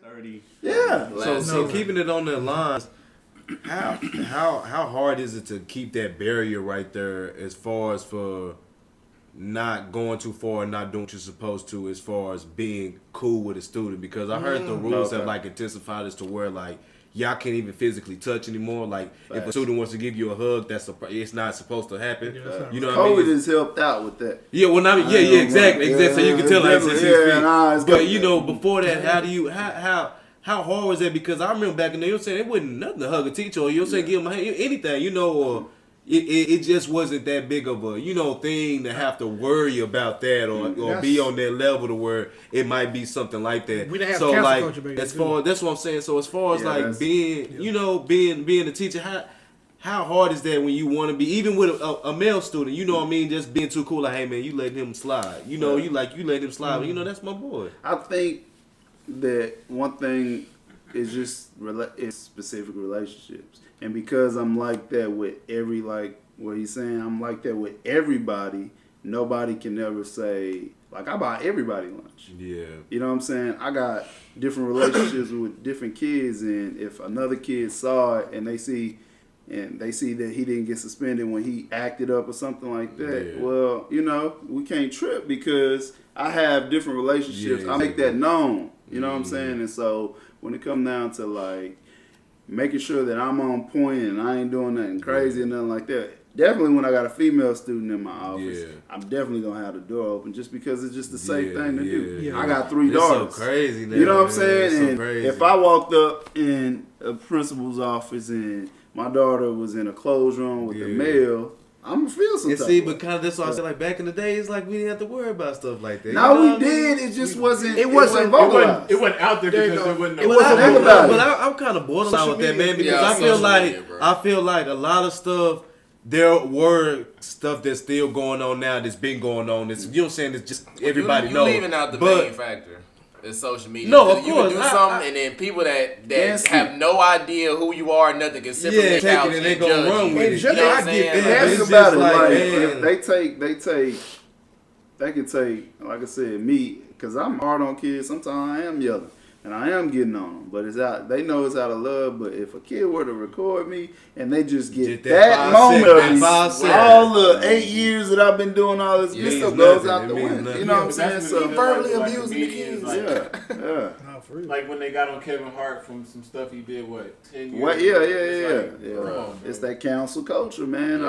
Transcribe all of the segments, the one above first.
30. Yeah. So keeping it on the lines, how hard is it to keep that barrier right there as far as for not going too far and not doing what you're supposed to as far as being cool with a student? Because I heard the rules have like intensified as to where like y'all can't even physically touch anymore. Like if a student wants to give you a hug, it's not supposed to happen. You know what I mean? COVID has helped out with that. Yeah, well, I mean, exactly. So you can tell like 6 feet. But you know, before that, how hard was that? Because I remember back in there, you know what I'm saying, it wasn't nothing to hug a teacher or you know what I'm saying, give them a hand, anything, you know, or it just wasn't that big of a, you know, thing to have to worry about that or be on that level to where it might be something like that. We didn't have so like culture back as far that's what I'm saying. So as far as like being, you know, being a teacher, how hard is that when you want to be, even with a male student, you know what I mean, just being too cool, like, hey man, you let him slide, you know, you let him slide, but, you know, that's my boy. I think that one thing is just it's specific relationships, and because I'm like that with like what he's saying, I'm like that with everybody. Nobody can ever say like I buy everybody lunch. Yeah, you know what I'm saying. I got different relationships with different kids, and if another kid saw it and they see that he didn't get suspended when he acted up or something like that, well, you know, we can't trip because I have different relationships. I make that known. You know what I'm saying? And so when it comes down to like making sure that I'm on point and I ain't doing nothing crazy or nothing like that, definitely when I got a female student in my office, I'm definitely gonna have the door open just because it's just the safe thing to do. I got 3 daughters. It's so crazy now, you know what I'm saying? So and crazy. If I walked up in a principal's office and my daughter was in a closed room with a male, I'm gonna feel some. And see, but kind of that's why I said, like back in the day, it's like we didn't have to worry about stuff like that. No, you know we did. It just wasn't. It wasn't vocalized. It wasn't out there because there wasn't. It wasn't about it. But I'm kind of borderline with that, man, because I feel like a lot of stuff. There were stuff that's still going on now. That's been going on. It's, you know what I'm saying? It's just everybody knows. You're leaving out the main factor. It's social media. No, of you course. You can do something, and then people that have no idea who you are, nothing can sit from their couch and they gonna run with it. You know what I'm saying? That's about it. Like, if they can take, like I said, me, because I'm hard on kids. Sometimes I am yelling. And I am getting on them, but it's out. They know it's out of love. But if a kid were to record me and they just get that moment of me, all the 8 years that I've been doing all this, this stuff goes out the window. You know what I'm saying? So verbally abusing the kids. Yeah. Like when they got on Kevin Hart from some stuff he did, 10 years ago? Yeah. It's that council culture, man.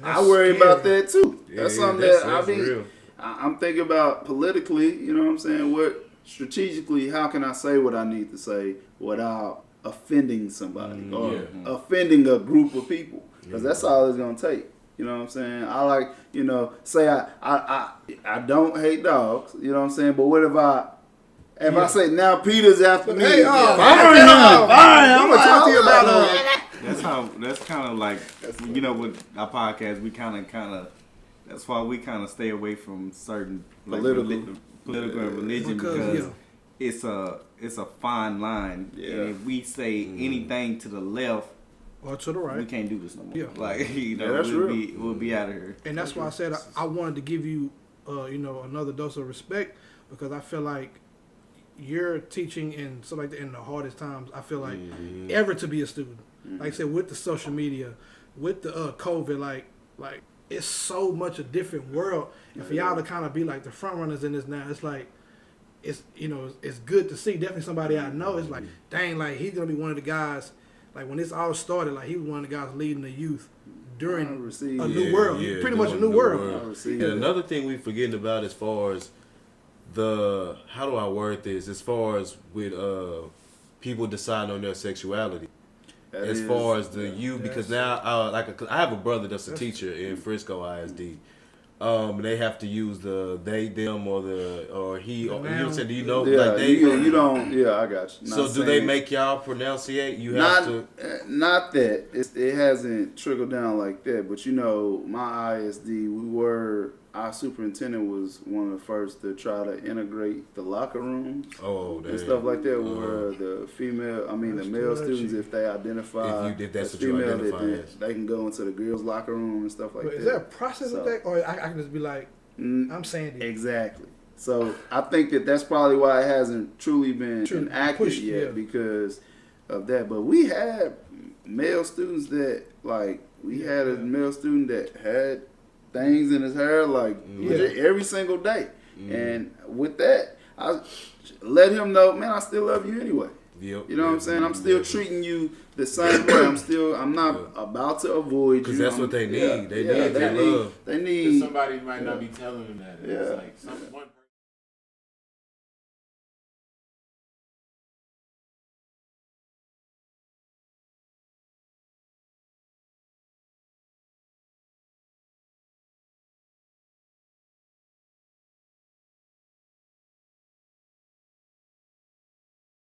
I worry about that too. That's something that I'm thinking about politically. You know what I'm saying? Strategically, how can I say what I need to say without offending somebody or offending a group of people? Because that's all it's gonna take. You know what I'm saying? I like, you know, say I don't hate dogs. You know what I'm saying? But what if I say now Peter's after me? Hey, fine. I'm gonna talk to you about That's kind of like, you know, with our podcast, we kind of that's why we kind of stay away from certain political and religion because it's a fine line. And if we say anything to the left or to the right, we can't do this no more. Yeah. Like, you know, we'll be out of here. And that's why I said I wanted to give you you know, another dose of respect, because I feel like you're teaching in so like in the hardest times. I feel like ever to be a student. Like I said, with the social media, with the COVID, like it's so much a different world. And for y'all to kind of be like the front runners in this now, it's like, it's, you know, it's good to see. Definitely somebody I know. It's like, dang, like he's gonna be one of the guys. Like when this all started, like he was one of the guys leading the youth during a new world. Pretty much a new world. And another thing we forgetting about as far as how do I word this? As far as with people deciding on their sexuality. As far as because now I have a brother that's a teacher in Frisco ISD. They have to use the they, them, or he. Or, you know what I'm saying? Do you know? Yeah, like you don't. Yeah, I got you. So do they make y'all pronunciate? You have to. Not that it hasn't trickled down like that, but you know, my ISD, our superintendent was one of the first to try to integrate the locker rooms and stuff like that, where the male students, if they identify if that's as what you female, identify they can go into the girls' locker room and stuff like that. Is there a process of that, or I can just be like, I'm Sandy? Exactly. So I think that's probably why it hasn't truly been enacted yet because of that. But we had male students that we had a male student that had things in his hair every single day. And with that, I let him know, man, I still love you anyway. You know what I'm saying? I'm still treating you the same way. I'm not about to avoid you. Because that's what they need. They need love. They need somebody might not be telling them that. It's like one